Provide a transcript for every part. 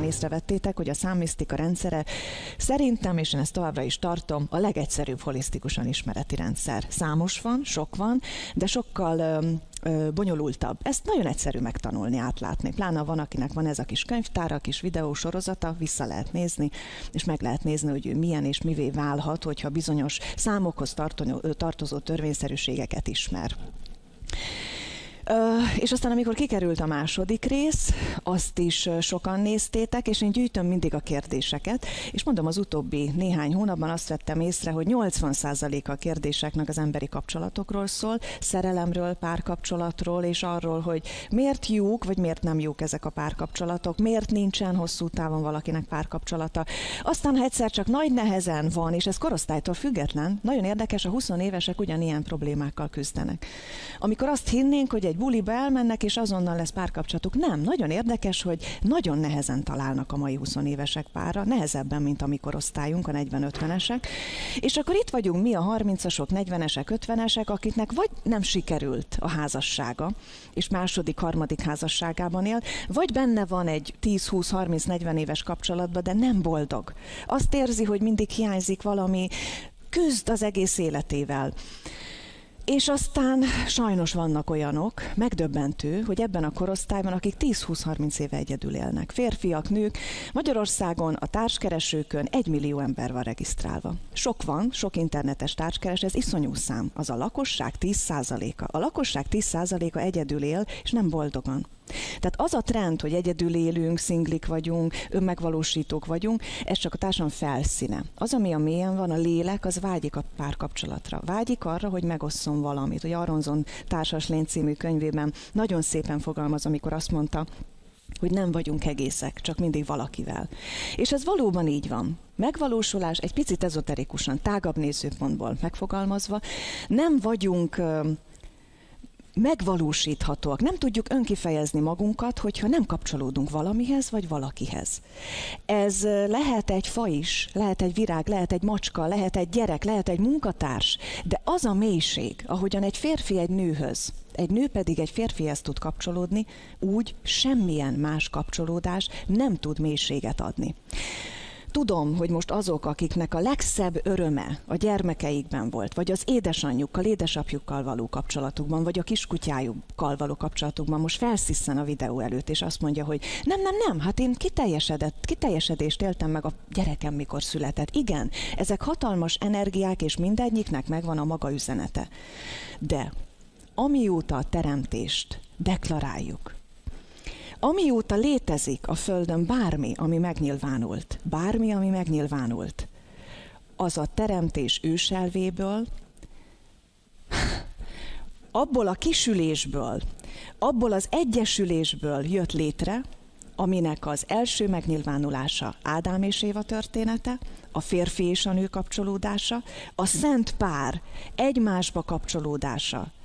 Észrevettétek, hogy a számmisztika rendszere szerintem, és én ezt továbbra is tartom, a legegyszerűbb holisztikusan ismereti rendszer. Számos van, sok van, de sokkal bonyolultabb. Ezt nagyon egyszerű megtanulni, átlátni. Pláne van, akinek van ez a kis könyvtára, kis videósorozata, vissza lehet nézni, és meg lehet nézni, hogy ő milyen és mivé válhat, hogyha bizonyos számokhoz tartozó törvényszerűségeket ismer. És aztán, amikor kikerült a második rész, azt is sokan néztétek, és én gyűjtöm mindig a kérdéseket, és mondom, az utóbbi néhány hónapban azt vettem észre, hogy 80%-a a kérdéseknek az emberi kapcsolatokról szól, szerelemről, párkapcsolatról, és arról, hogy miért jók, vagy miért nem jók ezek a párkapcsolatok, miért nincsen hosszú távon valakinek párkapcsolata. Aztán, ha egyszer csak nagy nehezen van, és ez korosztálytól független, nagyon érdekes, a 20 évesek ugyanilyen problémákkal küzdenek. Amikor azt hinnénk, hogy egy buliba elmennek, és azonnal lesz párkapcsolatuk. Nem, nagyon érdekes, hogy nagyon nehezen találnak a mai 20 évesek párra, nehezebben, mint a mi korosztályunk, a 40-50-esek. És akkor itt vagyunk mi, a 30-asok, 40-esek, 50-esek, akiknek vagy nem sikerült a házassága, és második, harmadik házasságában él, vagy benne van egy 10-20-30-40 éves kapcsolatban, de nem boldog. Azt érzi, hogy mindig hiányzik valami, küzd az egész életével. És aztán sajnos vannak olyanok, megdöbbentő, hogy ebben a korosztályban, akik 10-20-30 éve egyedül élnek. Férfiak, nők, Magyarországon a társkeresőkön 1 millió ember van regisztrálva. Sok van, sok internetes társkereső, ez iszonyú szám. Az a lakosság 10%-a. A lakosság 10%-a egyedül él, és nem boldogan. Tehát az a trend, hogy egyedül élünk, szinglik vagyunk, önmegvalósítók vagyunk, ez csak a társadalom felszíne. Az, ami a mélyen van, a lélek, az vágyik a párkapcsolatra. Vágyik arra, hogy megosszon valamit. Ugye Aronson Társas lény című könyvében nagyon szépen fogalmaz, amikor azt mondta, hogy nem vagyunk egészek, csak mindig valakivel. És ez valóban így van. Megvalósulás egy picit ezoterikusan, tágabb nézőpontból megfogalmazva, nem vagyunk megvalósíthatóak. Nem tudjuk önkifejezni magunkat, hogyha nem kapcsolódunk valamihez, vagy valakihez. Ez lehet egy fa is, lehet egy virág, lehet egy macska, lehet egy gyerek, lehet egy munkatárs, de az a mélység, ahogyan egy férfi egy nőhöz, egy nő pedig egy férfihez tud kapcsolódni, úgy semmilyen más kapcsolódás nem tud mélységet adni. Tudom, hogy most azok, akiknek a legszebb öröme a gyermekeikben volt, vagy az édesanyjukkal, édesapjukkal való kapcsolatukban, vagy a kiskutyájukkal való kapcsolatukban, most felszisszen a videó előtt, és azt mondja, hogy nem, hát én kiteljesedést éltem meg a gyerekem, mikor született. Igen, ezek hatalmas energiák, és mindegyiknek megvan a maga üzenete. De amióta a teremtést deklaráljuk, amióta létezik a Földön bármi, ami megnyilvánult, az a teremtés őselvéből, abból a kisülésből, abból az egyesülésből jött létre, aminek az első megnyilvánulása Ádám és Éva története, a férfi és a nő kapcsolódása, a szent pár egymásba kapcsolódása,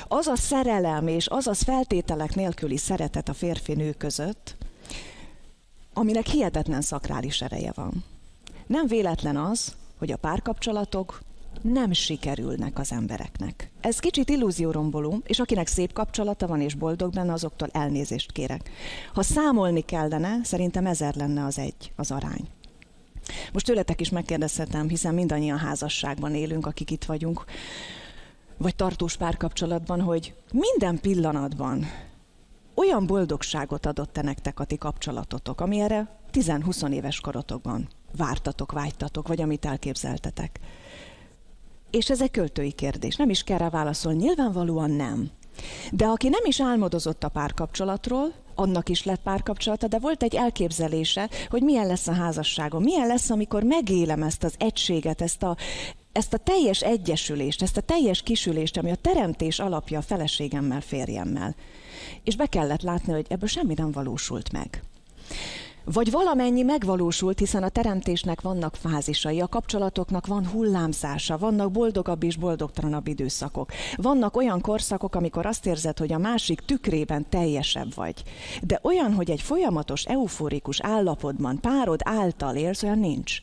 az a szerelem és az a feltételek nélküli szeretet a férfi-nő között, aminek hihetetlen szakrális ereje van. Nem véletlen az, hogy a párkapcsolatok nem sikerülnek az embereknek. Ez kicsit illúzióromboló, és akinek szép kapcsolata van és boldog benne, azoktól elnézést kérek. Ha számolni kellene, szerintem 1000 lenne az arány. Most tőletek is megkérdezhetem, hiszen mindannyian házasságban élünk, akik itt vagyunk, vagy tartós párkapcsolatban, hogy minden pillanatban olyan boldogságot adott-e nektek a ti kapcsolatotok, ami erre 10-20 éves korotokban vártatok, vágytatok, vagy amit elképzeltetek. És ez egy költői kérdés, nem is kell rá válaszolni, nyilvánvalóan nem. De aki nem is álmodozott a párkapcsolatról, annak is lett párkapcsolata, de volt egy elképzelése, hogy milyen lesz a házasságom, milyen lesz, amikor megélem ezt az egységet, ezt a teljes egyesülést, ezt a teljes kisülést, ami a teremtés alapja a feleségemmel, férjemmel. És be kellett látni, hogy ebből semmi nem valósult meg. Vagy valamennyi megvalósult, hiszen a teremtésnek vannak fázisai, a kapcsolatoknak van hullámzása, vannak boldogabb és boldogtalanabb időszakok. Vannak olyan korszakok, amikor azt érzed, hogy a másik tükrében teljesebb vagy. De olyan, hogy egy folyamatos, euforikus állapotban párod által élsz, olyan nincs.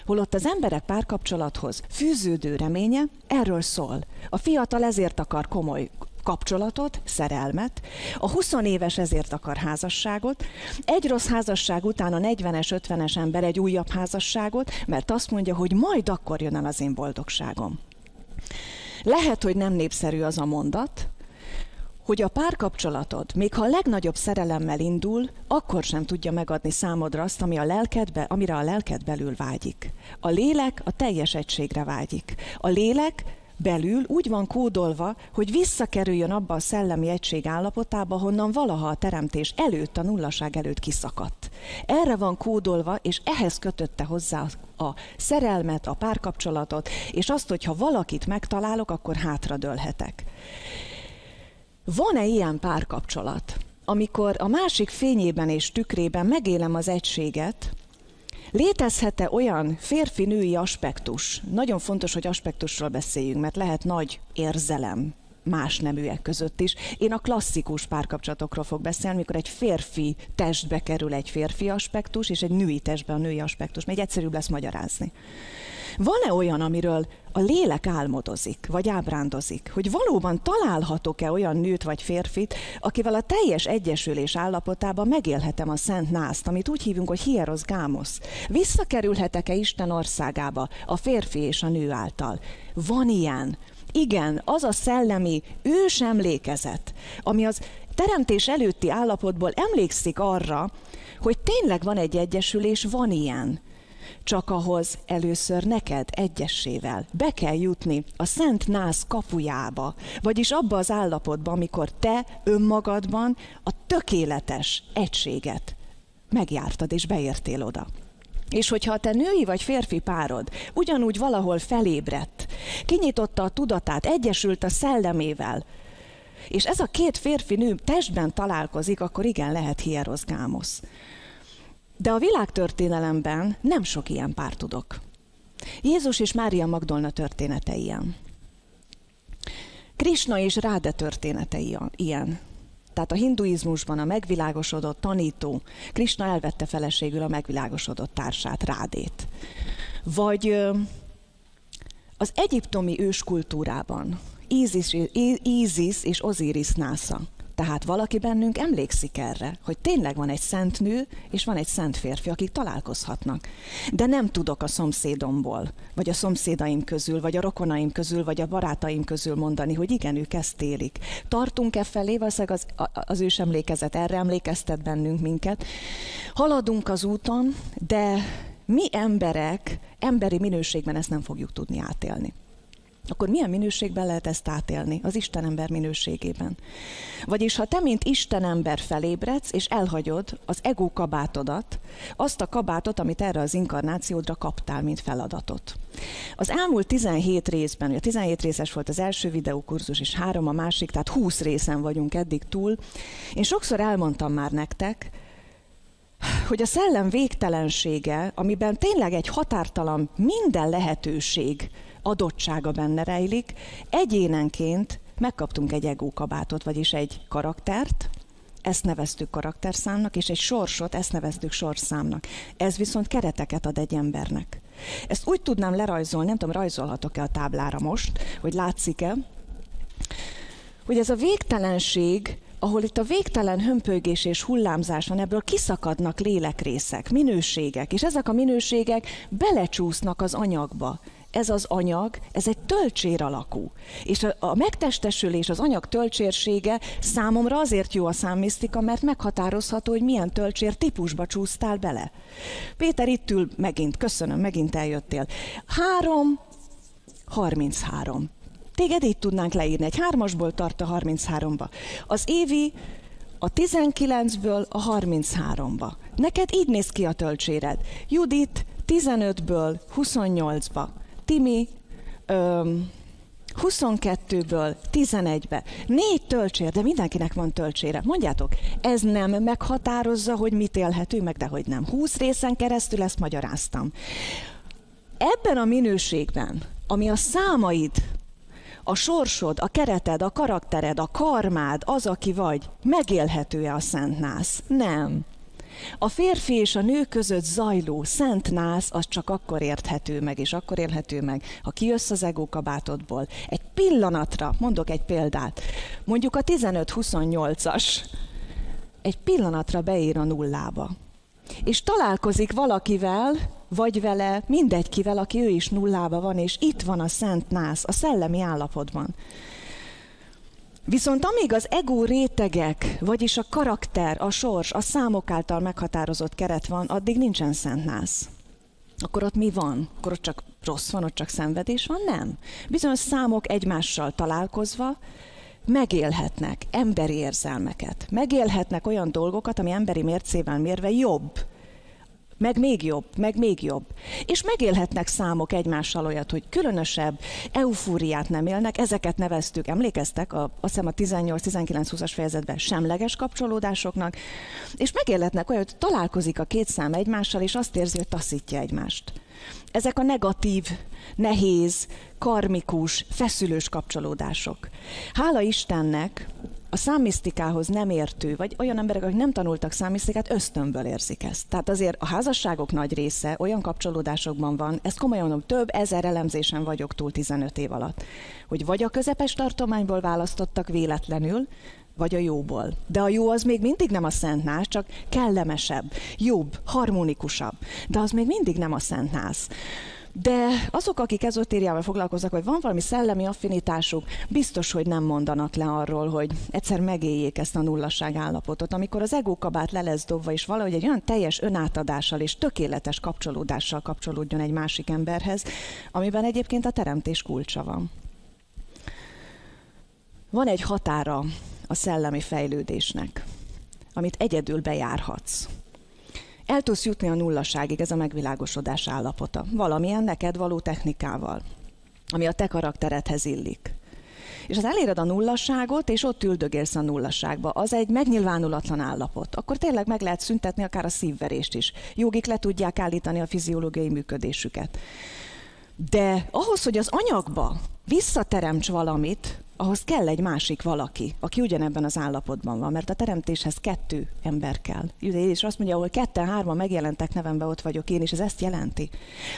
Holott az emberek párkapcsolathoz fűződő reménye erről szól. A fiatal ezért akar komoly kapcsolatot, szerelmet, a 20 éves ezért akar házasságot, egy rossz házasság után a 40-es, 50-es ember egy újabb házasságot, mert azt mondja, hogy majd akkor jön el az én boldogságom. Lehet, hogy nem népszerű az a mondat, hogy a párkapcsolatod, még ha a legnagyobb szerelemmel indul, akkor sem tudja megadni számodra azt, amire a lelked belül vágyik. A lélek a teljes egységre vágyik. A lélek belül úgy van kódolva, hogy visszakerüljön abba a szellemi egység állapotába, honnan valaha a teremtés előtt, a nullaság előtt kiszakadt. Erre van kódolva, és ehhez kötötte hozzá a szerelmet, a párkapcsolatot, és azt, hogy ha valakit megtalálok, akkor hátradőlhetek. Van-e ilyen párkapcsolat, amikor a másik fényében és tükrében megélem az egységet? Létezhet-e olyan férfi-női aspektus? Nagyon fontos, hogy aspektusról beszéljünk, mert lehet nagy érzelem más neműek között is. Én a klasszikus párkapcsolatokról fog beszélni, amikor egy férfi testbe kerül egy férfi aspektus, és egy női testbe a női aspektus, mert egyszerűbb lesz magyarázni. Van-e olyan, amiről a lélek álmodozik, vagy ábrándozik, hogy valóban találhatok-e olyan nőt vagy férfit, akivel a teljes egyesülés állapotában megélhetem a szent nászt, amit úgy hívunk, hogy hieros gámosz. Visszakerülhetek-e Isten országába a férfi és a nő által? Van ilyen. Igen, az a szellemi ősemlékezet, ami az teremtés előtti állapotból emlékszik arra, hogy tényleg van egy egyesülés, van ilyen. Csak ahhoz először neked egyessével be kell jutni a Szent Nász kapujába, vagyis abba az állapotba, amikor te önmagadban a tökéletes egységet megjártad és beértél oda. És hogyha a te női vagy férfi párod ugyanúgy valahol felébredt, kinyitotta a tudatát, egyesült a szellemével, és ez a két férfi-nő testben találkozik, akkor igen, lehet hieros gámosz. De a világtörténelemben nem sok ilyen pár tudok. Jézus és Mária Magdolna története ilyen. Krisna és Ráde története ilyen. Tehát a hinduizmusban a megvilágosodott tanító, Krisna elvette feleségül a megvilágosodott társát, Rádét. Vagy az egyiptomi őskultúrában Ízisz és Oziris násza. Tehát valaki bennünk emlékszik erre, hogy tényleg van egy szent nő, és van egy szent férfi, akik találkozhatnak. De nem tudok a szomszédomból, vagy a szomszédaim közül, vagy a rokonaim közül, vagy a barátaim közül mondani, hogy igen, ők ezt élik. Tartunk-e felé, valószínűleg az ősemlékezet erre emlékeztet bennünk minket. Haladunk az úton, de mi emberek emberi minőségben ezt nem fogjuk tudni átélni. Akkor milyen minőségben lehet ezt átélni? Az Istenember minőségében. Vagyis ha te, mint Istenember felébredsz, és elhagyod az ego kabátodat, azt a kabátot, amit erre az inkarnációdra kaptál, mint feladatot. Az elmúlt 17 részben, ugye 17 részes volt az első videókurzus, és 3 a másik, tehát 20 részen vagyunk eddig túl. Én sokszor elmondtam már nektek, hogy a szellem végtelensége, amiben tényleg egy határtalan minden lehetőség adottsága benne rejlik, egyénenként megkaptunk egy ego kabátot, vagyis egy karaktert, ezt neveztük karakterszámnak, és egy sorsot, ezt neveztük sorszámnak. Ez viszont kereteket ad egy embernek. Ezt úgy tudnám lerajzolni, nem tudom, rajzolhatok-e a táblára most, hogy látszik-e, hogy ez a végtelenség, ahol itt a végtelen hömpölygés és hullámzás van, ebből kiszakadnak lélekrészek, minőségek, és ezek a minőségek belecsúsznak az anyagba. Ez az anyag, ez egy tölcsér alakú. És a megtestesülés, az anyag tölcsérsége számomra azért jó a számmisztika, mert meghatározható, hogy milyen tölcsér típusba csúsztál bele. Péter itt ül megint, köszönöm, megint eljöttél. 3, 33. Téged így tudnánk leírni, egy 3-asból tart a 33-ba. Az Évi a 19-ből a 33-ba. Neked így néz ki a töltséred. Judit 15-ből 28-ba. Timi 22-ből 11-be. 4 töltsér, de mindenkinek van töltsére. Mondjátok, ez nem meghatározza, hogy mit élhetünk meg, de hogy nem. 20 részen keresztül ezt magyaráztam. Ebben a minőségben, ami a számaid, a sorsod, a kereted, a karaktered, a karmád, az, aki vagy, megélhető-e a Szent Nász? Nem. A férfi és a nő között zajló Szent Nász az csak akkor érthető meg, és akkor élhető meg, ha kijössz az egókabátodból. Egy pillanatra, mondok egy példát, mondjuk a 15-28-as, egy pillanatra beír a nullába. És találkozik valakivel, vagy vele, mindegy kivel, aki ő is nullába van, és itt van a Szent Nász, a szellemi állapotban. Viszont amíg az ego rétegek, vagyis a karakter, a sors, a számok által meghatározott keret van, addig nincsen Szent Nász. Akkor ott mi van? Akkor ott csak rossz van, ott csak szenvedés van? Nem. Bizonyos számok egymással találkozva megélhetnek emberi érzelmeket. Megélhetnek olyan dolgokat, ami emberi mércével mérve jobb. Meg még jobb, meg még jobb. És megélhetnek számok egymással olyat, hogy különösebb eufóriát nem élnek, ezeket neveztük, emlékeztek, azt hiszem a 18-19-20-as fejezetben semleges kapcsolódásoknak, és megélhetnek olyat, hogy találkozik a két szám egymással, és azt érzi, hogy taszítja egymást. Ezek a negatív, nehéz, karmikus, feszülős kapcsolódások. Hála Istennek, a számmisztikához nem értő, vagy olyan emberek, akik nem tanultak számmisztikát, ösztönből érzik ezt. Tehát azért a házasságok nagy része olyan kapcsolódásokban van, ezt komolyan mondom, több ezer elemzésen vagyok túl 15 év alatt, hogy vagy a közepes tartományból választottak véletlenül, vagy a jóból. De a jó az még mindig nem a Szent Nász, csak kellemesebb, jobb, harmonikusabb. De az még mindig nem a Szent Nász. De azok, akik ezotériával foglalkoznak, vagy van valami szellemi affinitásuk, biztos, hogy nem mondanak le arról, hogy egyszer megéljék ezt a nullasság állapotot, amikor az egókabát le lesz dobva, és valahogy egy olyan teljes önátadással és tökéletes kapcsolódással kapcsolódjon egy másik emberhez, amiben egyébként a teremtés kulcsa van. Van egy határa a szellemi fejlődésnek, amit egyedül bejárhatsz. El tudsz jutni a nullasságig, ez a megvilágosodás állapota. Valamilyen neked való technikával, ami a te karakteredhez illik. És az eléred a nullasságot, és ott üldögélsz a nullasságba. Az egy megnyilvánulatlan állapot. Akkor tényleg meg lehet szüntetni akár a szívverést is. Jogik le tudják állítani a fiziológiai működésüket. De ahhoz, hogy az anyagba visszateremts valamit, ahhoz kell egy másik valaki, aki ugyanebben az állapotban van, mert a teremtéshez 2 ember kell. És azt mondja, ahol 2-3 megjelentek nevembe, ott vagyok én, és ez ezt jelenti.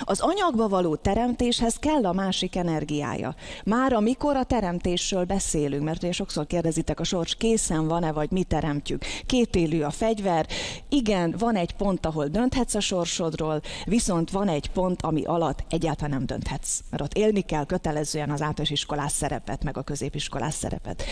Az anyagba való teremtéshez kell a másik energiája. Már amikor a teremtésről beszélünk, mert ugye sokszor kérdezitek, a sors készen van-e, vagy mi teremtjük. Kétélű a fegyver. Igen, van egy pont, ahol dönthetsz a sorsodról, viszont van egy pont, ami alatt egyáltalán nem dönthetsz. Mert ott élni kell kötelezően az általános iskolás szerepet, meg a középiskolás szerepet.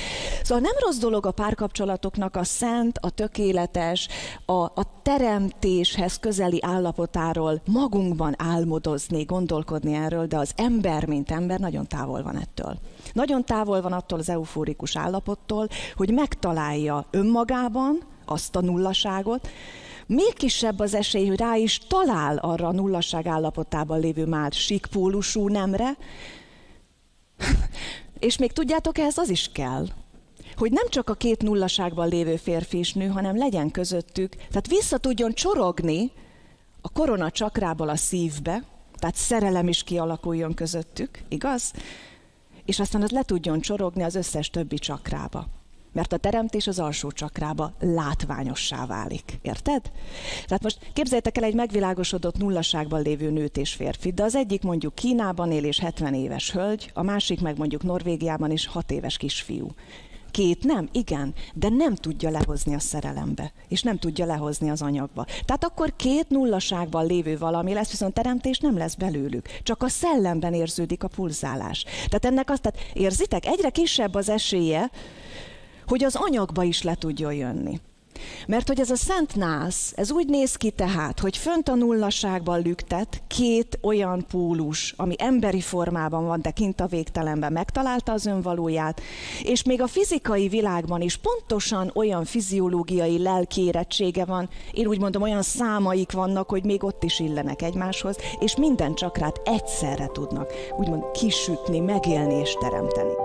Szóval nem rossz dolog a párkapcsolatoknak a szent, a tökéletes, a teremtéshez közeli állapotáról magunkban álmodozni, gondolkodni erről, de az ember, mint ember nagyon távol van ettől. Nagyon távol van attól az eufórikus állapottól, hogy megtalálja önmagában azt a nullaságot, még kisebb az esély, hogy rá is talál arra a nullasság állapotában lévő másik pólusú nemre, és még tudjátok, ehhez az is kell, hogy nem csak a 2 nullaságban lévő férfi és nő, hanem legyen közöttük, tehát vissza tudjon csorogni a korona csakrából a szívbe, tehát szerelem is kialakuljon közöttük, igaz? És aztán az le tudjon csorogni az összes többi csakrába. Mert a teremtés az alsó csakrába látványossá válik. Érted? Tehát most képzeljétek el egy megvilágosodott nullaságban lévő nőt és férfit, de az egyik mondjuk Kínában él és 70 éves hölgy, a másik meg mondjuk Norvégiában is 6 éves kisfiú. 2 nem, igen, de nem tudja lehozni a szerelembe, és nem tudja lehozni az anyagba. Tehát akkor 2 nullaságban lévő valami lesz, viszont teremtés nem lesz belőlük. Csak a szellemben érződik a pulzálás. Tehát ennek azt, tehát érzitek, egyre kisebb az esélye, hogy az anyagba is le tudjon jönni. Mert hogy ez a Szent Nász, ez úgy néz ki tehát, hogy fönt a nullaságban lüktet két olyan pólus, ami emberi formában van, de kint a végtelenben megtalálta az önvalóját, és még a fizikai világban is pontosan olyan fiziológiai lelki érettsége van, én úgy mondom, olyan számaik vannak, hogy még ott is illenek egymáshoz, és minden csakrát egyszerre tudnak úgymond kisütni, megélni és teremteni.